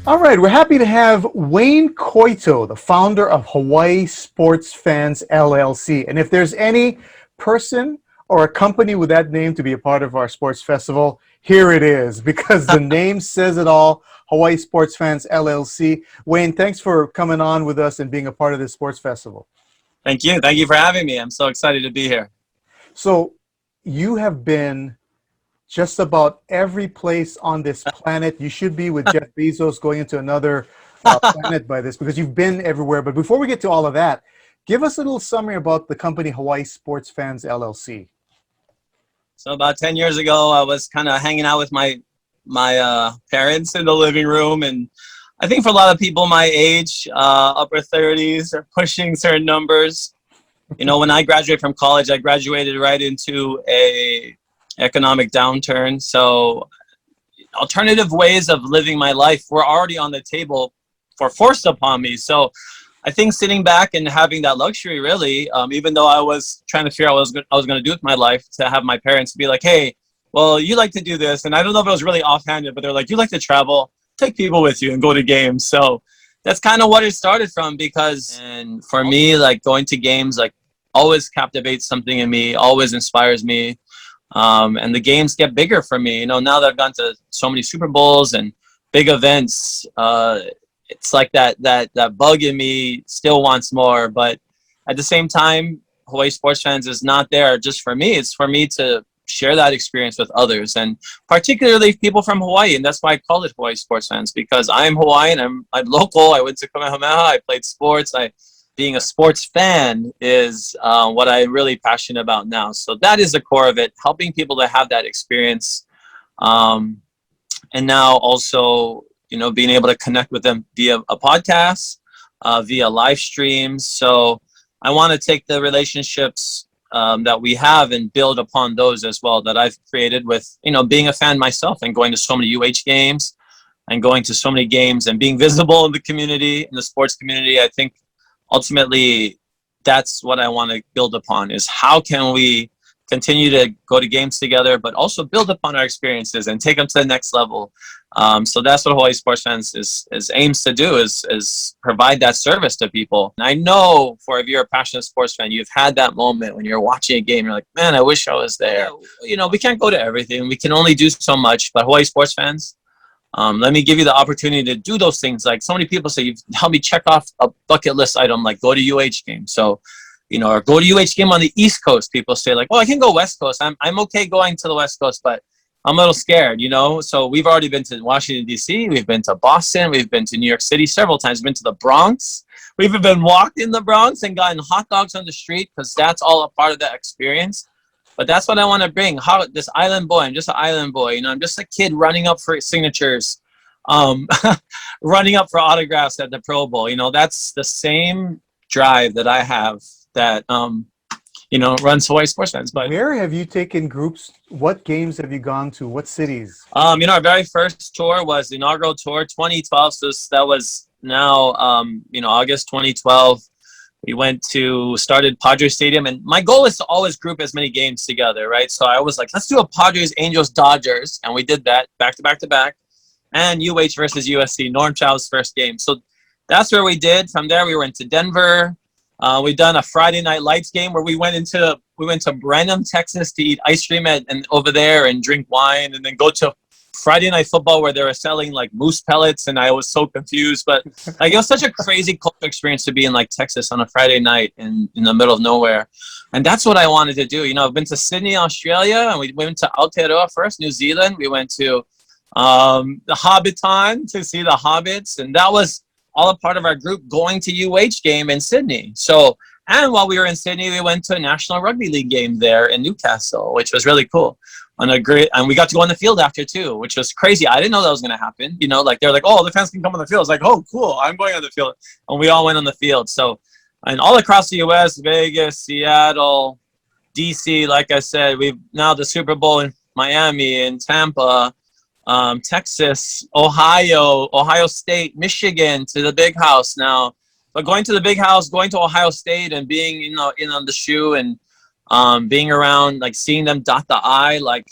All right, we're happy to have Wayne Coito, the founder of Hawaii Sports Fans LLC. And if there's any person or a company with that name to be a part of our sports festival, here it is, because the name says it all. Hawaii Sports Fans LLC. Wayne, thanks for coming on with us and being a part of this sports festival. Thank you. Thank you for having me. I'm so excited to be here. So, you have been just about every place on this planet. You should be with Jeff Bezos going into another planet by this because you've been everywhere. But before we get to all of that, give us a little summary about the company Hawaii Sports Fans LLC. So about 10 years ago, I was kind of hanging out with my parents in the living room. And I think for a lot of people my age, upper 30s, are pushing certain numbers. You know, when I graduated from college, I graduated right into a economic downturn. So alternative ways of living my life were already on the table for forced upon me. So I think sitting back and having that luxury, really, even though I was trying to figure out what I was going to do with my life, to have my parents be like, hey, well, you like to do this. And I don't know if it was really offhanded, but they're like, you like to travel, take people with you and go to games. So that's kind of what it started from, because, and for me, like going to games, like always captivates something in me, always inspires me. And the games get bigger for me. You know, now that I've gone to so many Super Bowls and big events, it's like that bug in me still wants more. But at the same time, Hawaii Sports Fans is not there just for me. It's for me to share that experience with others, and particularly people from Hawaii. And that's why I call it Hawaii Sports Fans, because I'm Hawaiian. I'm local. I went to Kamehameha. I played sports. Being a sports fan is what I'm really passionate about now. So that is the core of it, helping people to have that experience. And now also, you know, being able to connect with them via a podcast, via live streams. So I want to take the relationships that we have and build upon those as well, that I've created with, you know, being a fan myself and going to so many UH games and going to so many games and being visible in the community, in the sports community. I think ultimately that's what I want to build upon, is how can we continue to go to games together, but also build upon our experiences and take them to the next level. So that's what Hawaii Sports Fans is aims to do, is provide that service to people. And I know, for if you're a passionate sports fan, you've had that moment when you're watching a game, you're like, man, I wish I was there. You know, we can't go to everything. We can only do so much, but Hawaii Sports Fans, let me give you the opportunity to do those things. Like so many people say, you've helped me check off a bucket list item, like go to UH game. So, you know, or go to UH game on the East Coast. People say like, oh, I can go West Coast. I'm okay going to the West Coast, but I'm a little scared, you know? So we've already been to Washington, D.C. We've been to Boston. We've been to New York City several times. We've been to the Bronx. We've even walked in the Bronx and gotten hot dogs on the street, because that's all a part of that experience. But that's what I want to bring. How this island boy, I'm just an island boy. You know, I'm just a kid running up for signatures, running up for autographs at the Pro Bowl. You know, that's the same drive that I have that, you know, runs Hawaii Sports Fans. But Where have you taken groups? What games have you gone to? What cities? you know, our very first tour was the Inaugural Tour 2012. So that was now, you know, August 2012. We started Padres Stadium, and my goal is to always group as many games together, right? So I was like, let's do a Padres, Angels, Dodgers, and we did that back to back to back, and UH versus USC, Norm Chow's first game. So that's where we did. From there, we went to Denver. We've done a Friday Night Lights game where we went to Brenham, Texas, to eat ice cream and over there and drink wine, and then go to Friday Night Football where they were selling like moose pellets, and I was so confused. But like, it was such a crazy culture experience to be in like Texas on a Friday night in the middle of nowhere. And that's what I wanted to do. You know, I've been to Sydney, Australia, and we went to Aotearoa first, New Zealand. We went to the Hobbiton to see the Hobbits, and that was all a part of our group going to UH game in Sydney. So, and while we were in Sydney, we went to a National Rugby League game there in Newcastle, which was really cool. And we got to go on the field after too, which was crazy. I didn't know that was going to happen. You know, like they're like, oh, the fans can come on the field. It's like, oh, cool, I'm going on the field. And we all went on the field. So, and all across the U.S., Vegas, Seattle, D.C., like I said, we've now the Super Bowl in Miami and Tampa, Texas, Ohio State, Michigan, to the Big House now. But going to the Big House, going to Ohio State and being, you know, in on the shoe and being around, like seeing them dot the I, like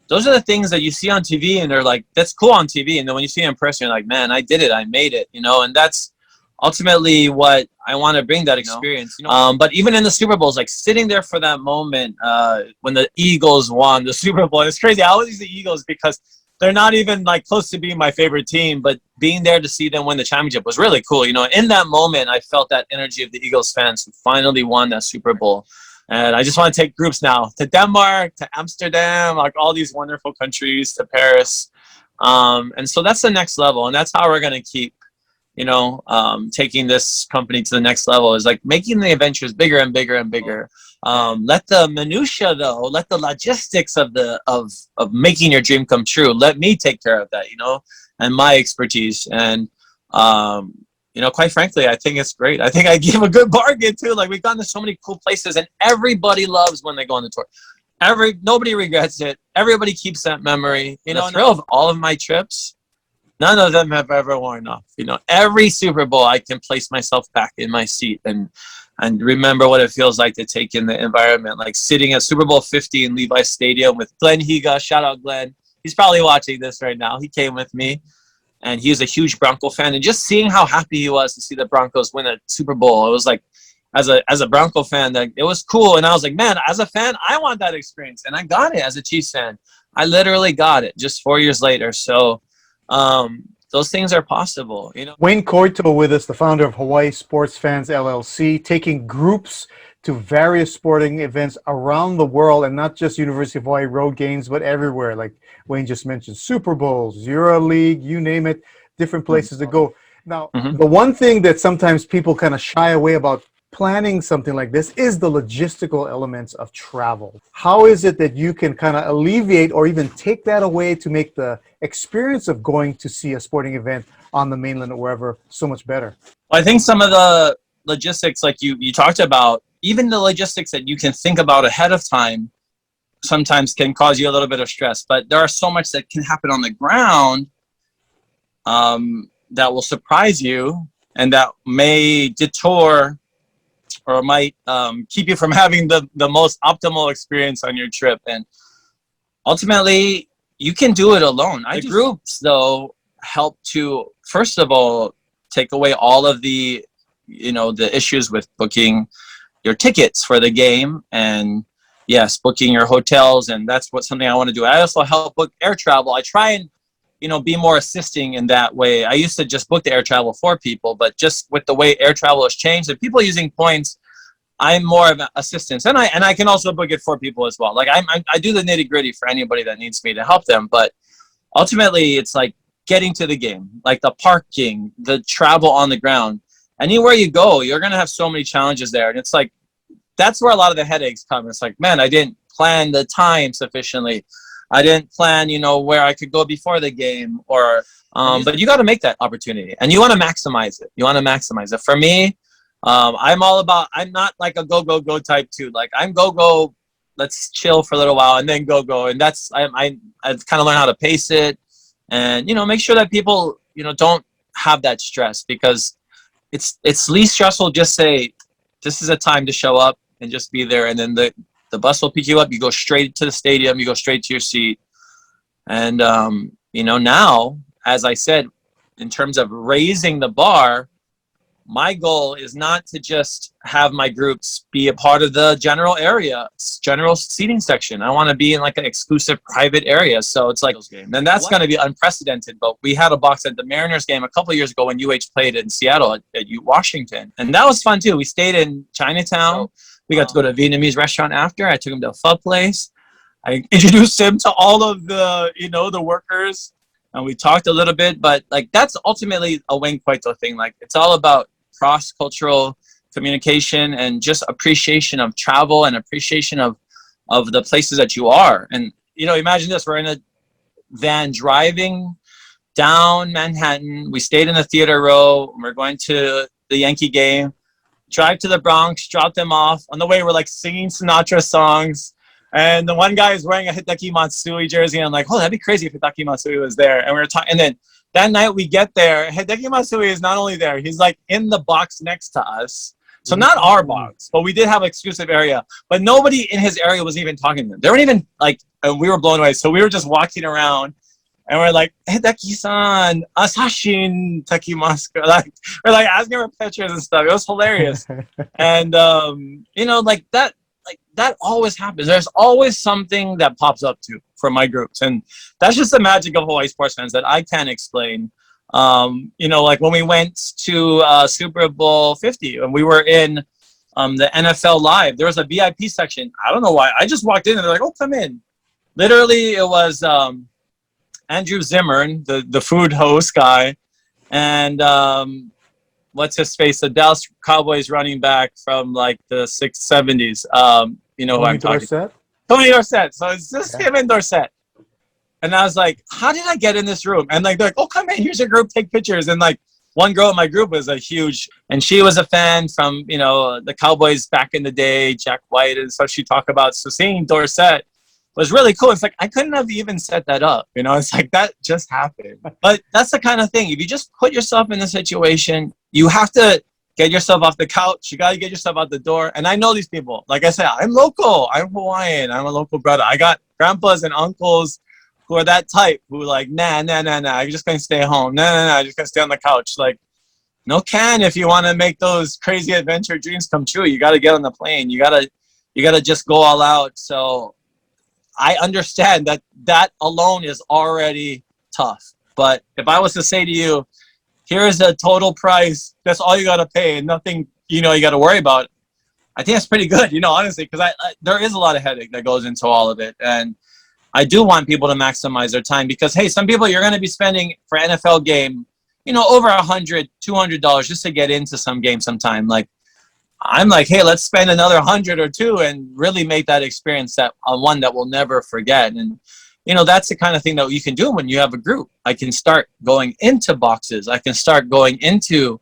those are the things that you see on TV, and they're like, that's cool on TV. And then when you see it in person, you're like, man, I did it. I made it, you know, and that's ultimately what I want to bring, that experience, you know. But even in the Super Bowls, like sitting there for that moment when the Eagles won the Super Bowl, it's crazy. I always use the Eagles because they're not even like close to being my favorite team, but being there to see them win the championship was really cool. You know, in that moment, I felt that energy of the Eagles fans who finally won that Super Bowl. And I just want to take groups now to Denmark, to Amsterdam, like all these wonderful countries, to Paris. And so that's the next level. And that's how we're going to keep, you know, taking this company to the next level, is like making the adventures bigger and bigger and bigger. Let the minutia, though, let the logistics of making your dream come true, let me take care of that, you know, and my expertise. And you know, quite frankly, I think it's great. I think I gave a good bargain too. Like, we've gone to so many cool places, and everybody loves when they go on the tour. Nobody regrets it. Everybody keeps that memory. You know, the thrill of all of my trips, none of them have ever worn off. You know, every Super Bowl, I can place myself back in my seat and remember what it feels like to take in the environment. Like sitting at Super Bowl 50 in Levi Stadium with Glenn Higa. Shout out Glenn. He's probably watching this right now. He came with me, and he was a huge Bronco fan. And just seeing how happy he was to see the Broncos win a Super Bowl, it was like, as a Bronco fan, that it was cool. And I was like, man, as a fan, I want that experience. And I got it as a Chiefs fan. I literally got it just 4 years later. So those things are possible, you know. Wayne Coito with us, the founder of Hawaii Sports Fans LLC, taking groups to various sporting events around the world, and not just University of Hawaii road games, but everywhere. Like Wayne just mentioned, Super Bowls, EuroLeague, you name it, different places to go. Now, the one thing that sometimes people kind of shy away about planning something like this is the logistical elements of travel. How is it that you can kind of alleviate or even take that away to make the experience of going to see a sporting event on the mainland or wherever so much better? I think some of the logistics, like you talked about, even the logistics that you can think about ahead of time, sometimes can cause you a little bit of stress. But there are so much that can happen on the ground that will surprise you, and that may detour or might keep you from having the most optimal experience on your trip. And ultimately, you can do it alone. The groups, though, help to, first of all, take away all of the, you know, the issues with booking your tickets for the game, and yes, booking your hotels. And that's something I want to do. I also help book air travel. I try and, you know, be more assisting in that way. I used to just book the air travel for people, but just with the way air travel has changed and people using points, I'm more of an assistance, and I can also book it for people as well. Like I do the nitty gritty for anybody that needs me to help them. But ultimately, it's like getting to the game, like the parking, the travel on the ground. Anywhere you go, you're gonna have so many challenges there, and it's like that's where a lot of the headaches come. It's like, man, I didn't plan the time sufficiently. I didn't plan, you know, where I could go before the game, or but you got to make that opportunity, and you want to maximize it. You want to maximize it. For me, I'm all about, I'm not like a go type too. Like I'm go, let's chill for a little while and then go. And that's, I've kind of learned how to pace it, and, you know, make sure that people, you know, don't have that stress, because it's least stressful. Just say, this is a time to show up and just be there. And then the bus will pick you up. You go straight to the stadium, you go straight to your seat. And, you know, now, as I said, in terms of raising the bar, my goal is not to just have my groups be a part of the general area, general seating section. I want to be in like an exclusive private area. So it's like, and that's going to be unprecedented. But we had a box at the Mariners game a couple of years ago when UH played in Seattle at Washington. And that was fun too. We stayed in Chinatown. We got to go to a Vietnamese restaurant after. I took him to a pho place. I introduced him to all of the, you know, the workers, and we talked a little bit. But like, that's ultimately a Wayne Coito thing. Like, it's all about cross-cultural communication and just appreciation of travel and appreciation of the places that you are. And, you know, imagine this, we're in a van driving down Manhattan. We stayed in the theater row. We're going to the Yankee game, drive to the Bronx, drop them off. On the way, we're like singing Sinatra songs. And the one guy is wearing a Hideki Matsui jersey. And I'm like, oh, that'd be crazy if Hideki Matsui was there. And we were talking, and then that night we get there, Hideki Matsui is not only there, he's like in the box next to us. So not our box, but we did have an exclusive area. But nobody in his area was even talking to them. They weren't even like, we were blown away. So we were just walking around and we're like, Hideki-san, asashin takimasu. Like, we're like asking for pictures and stuff. It was hilarious. And, you know, like that always happens. There's always something that pops up too for my groups. And that's just the magic of Hawaii sports fans that I can't explain. You know, like when we went to Super Bowl 50 and we were in the NFL Live, there was a VIP section. I don't know why. I just walked in and they're like, oh, come in. Literally, it was Andrew Zimmern, the food host guy, and what's his face, the Dallas Cowboys running back from like the 70s. You know who I'm talking about. Tony Dorsett. So it's just him and Dorsett. And I was like, how did I get in this room? And like, they're like, oh, come in, here's your group, take pictures. And like, one girl in my group was a huge, and she was a fan from, you know, the Cowboys back in the day, Jack White, and so she talked about. So seeing Dorsett was really cool. It's like, I couldn't have even set that up. You know, it's like, that just happened. But that's the kind of thing. If you just put yourself in the situation, you have to get yourself off the couch. You got to get yourself out the door. And I know these people. Like I said, I'm local. I'm Hawaiian. I'm a local brother. I got grandpas and uncles who are that type, who like, nah, I'm just going to stay home. Nah, I'm just going to stay on the couch. Like, no can if you want to make those crazy adventure dreams come true. You got to get on the plane. You got to just go all out. So I understand that alone is already tough. But if I was to say to you, here's the total price, that's all you got to pay and nothing, you know, you got to worry about, I think that's pretty good, you know, honestly, because there is a lot of headache that goes into all of it. And I do want people to maximize their time because, hey, some people you're going to be spending for NFL game, you know, over $100, $200 just to get into some game sometime. Like, I'm like, hey, let's spend another 100 or two and really make that experience that one that we'll never forget. And, you know, that's the kind of thing that you can do when you have a group. I can start going into boxes. I can start going into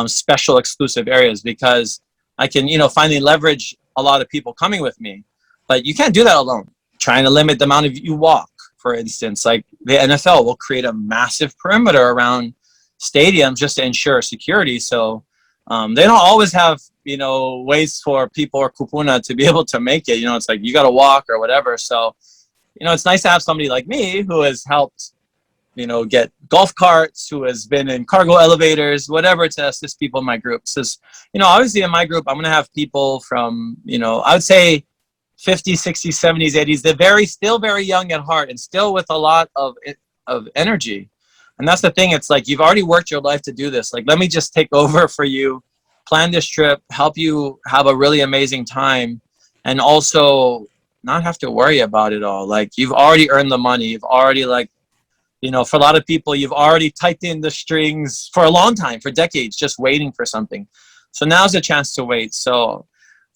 special exclusive areas because I can, you know, finally leverage a lot of people coming with me. But you can't do that alone. Trying to limit the amount of you walk, for instance, like the NFL will create a massive perimeter around stadiums just to ensure security. So they don't always have, you know, ways for people or kupuna to be able to make it. You know, it's like you got to walk or whatever. So, you know, it's nice to have somebody like me who has helped, you know, get golf carts, who has been in cargo elevators, whatever, to assist people in my groups. Because, you know, obviously in my group, I'm going to have people from, you know, I would say 50s, 60s, 70s, 80s. They're still very young at heart and still with a lot of energy. And that's the thing. It's like, you've already worked your life to do this. Like, let me just take over for you, plan this trip, help you have a really amazing time, and also not have to worry about it all. Like, you've already earned the money. You've already, like, you know, for a lot of people, you've already tightened the strings for a long time, for decades, just waiting for something. So now's a chance to wait. So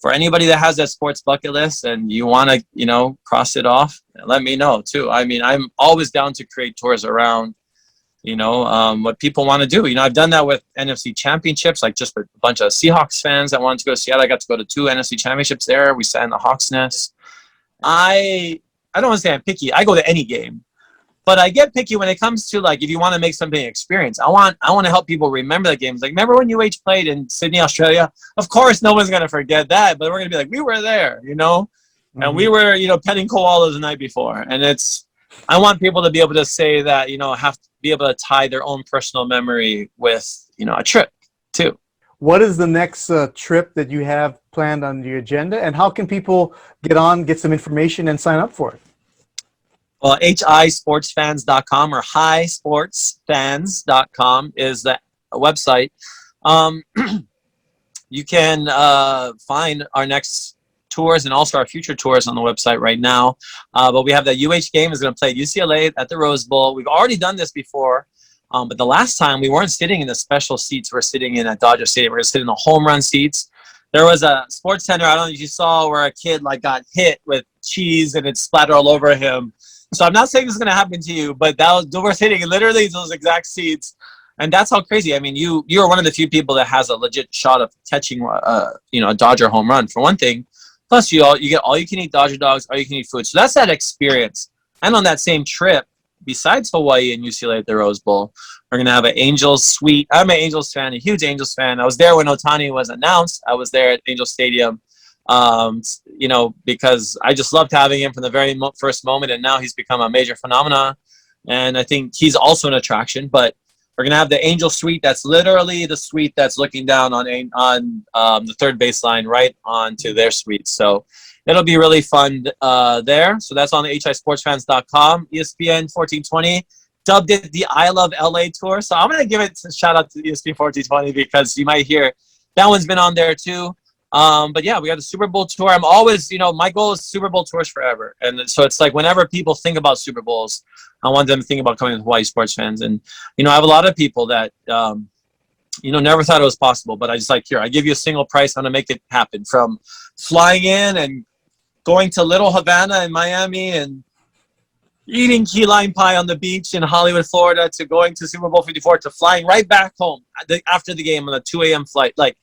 for anybody that has that sports bucket list and you want to, you know, cross it off, let me know too. I mean, I'm always down to create tours around, you know, what people want to do. You know, I've done that with NFC championships, like just with a bunch of Seahawks fans that wanted to go to Seattle. I got to go to 2 NFC championships there. We sat in the Hawks Nest. I don't want to say I'm picky. I go to any game. But I get picky when it comes to, like, if you want to make something experience. I want to help people remember the games. Like, remember when UH played in Sydney, Australia? Of course, no one's going to forget that. But we're going to be like, we were there, you know? Mm-hmm. And we were, you know, petting koalas the night before. And I want people to be able to say that, you know, have to be able to tie their own personal memory with, you know, a trip, too. What is the next trip that you have planned on your agenda? And how can people get some information and sign up for it? Well, hisportsfans.com or highsportsfans.com is the website. You can find our next tours and also our future tours on the website right now. But we have the UH game is going to play UCLA at the Rose Bowl. We've already done this before, but the last time we weren't sitting in the special seats we're sitting in at Dodger Stadium. We're going to sit in the home run seats. There was a sports center, I don't know if you saw, where a kid like got hit with cheese and it splattered all over him. So I'm not saying this is going to happen to you, but we're sitting in literally those exact seats. And that's how crazy. I mean, you are one of the few people that has a legit shot of catching, you know, a Dodger home run, for one thing. Plus, you get all you can eat Dodger dogs, all you can eat food. So that's that experience. And on that same trip, besides Hawaii and UCLA at the Rose Bowl. We're going to have an Angels suite. I'm an Angels fan, a huge Angels fan. I was there when Ohtani was announced. I was there at Angel Stadium, you know, because I just loved having him from the very first moment, and now he's become a major phenomenon. And I think he's also an attraction. But we're going to have the Angel suite. That's literally the suite that's looking down on the third baseline right onto their suite. So it'll be really fun there. So that's on the hisportsfans.com. ESPN 1420 dubbed it the I Love LA Tour. So I'm going to give it a shout out to ESPN 1420 because you might hear that one's been on there too. But yeah, we got the Super Bowl tour. I'm always, you know, my goal is Super Bowl tours forever. And so it's like whenever people think about Super Bowls, I want them to think about coming to Hawaii sports fans. And, you know, I have a lot of people that, you know, never thought it was possible, but I just like, here, I give you a single price. I'm going to make it happen, from flying in and going to Little Havana in Miami and eating key lime pie on the beach in Hollywood, Florida, to going to Super Bowl 54, to flying right back home after the game on a 2 a.m. flight. Like,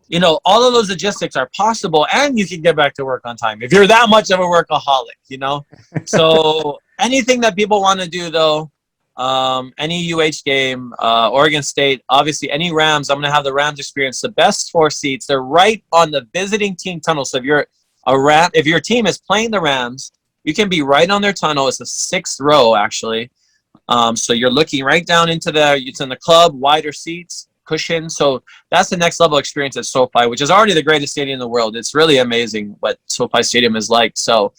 you know, all of those logistics are possible, and you can get back to work on time if you're that much of a workaholic, you know? So anything that people want to do, though, any UH game, Oregon State, obviously any Rams, I'm going to have the Rams experience, the best 4 seats. They're right on the visiting team tunnel. So if your team is playing the Rams, you can be right on their tunnel. It's the 6th row, actually. So you're looking right down into it's in the club, wider seats, cushion. So that's the next level experience at SoFi, which is already the greatest stadium in the world. It's really amazing what SoFi Stadium is like. So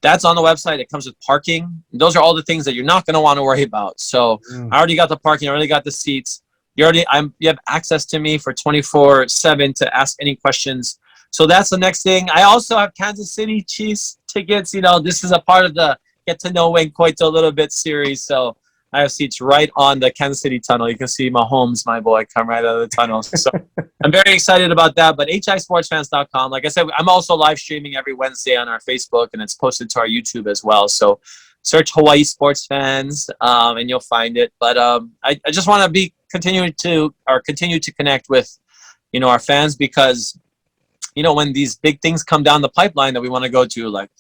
that's on the website. It comes with parking. Those are all the things that you're not going to want to worry about. So I already got the parking. I already got the seats. You have access to me for 24/7 to ask any questions. So that's the next thing. I also have Kansas City Chiefs tickets. You know, this is a part of the Get to Know Wayne Coito a little bit series. So I have seats right on the Kansas City tunnel. You can see Mahomes, my boy, come right out of the tunnel. So I'm very excited about that. But hisportsfans.com, like I said, I'm also live streaming every Wednesday on our Facebook, and it's posted to our YouTube as well. So search Hawaii Sports Fans, and you'll find it. But I just want to continue to connect with, you know, our fans, because, you know, when these big things come down the pipeline that we want to go to, like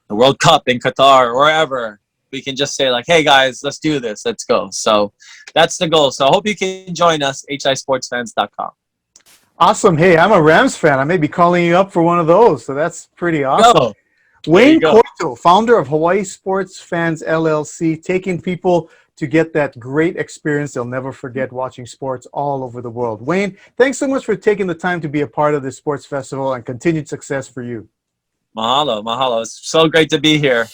the World Cup in Qatar or wherever, we can just say like, hey guys, let's do this. Let's go. So that's the goal. So I hope you can join us, hisportsfans.com. Awesome. Hey, I'm a Rams fan. I may be calling you up for one of those. So that's pretty awesome. Wayne Coito, founder of Hawaii Sports Fans LLC, taking people to get that great experience they'll never forget watching sports all over the world. Wayne, thanks so much for taking the time to be a part of this sports festival, and continued success for you. Mahalo, mahalo. It's so great to be here.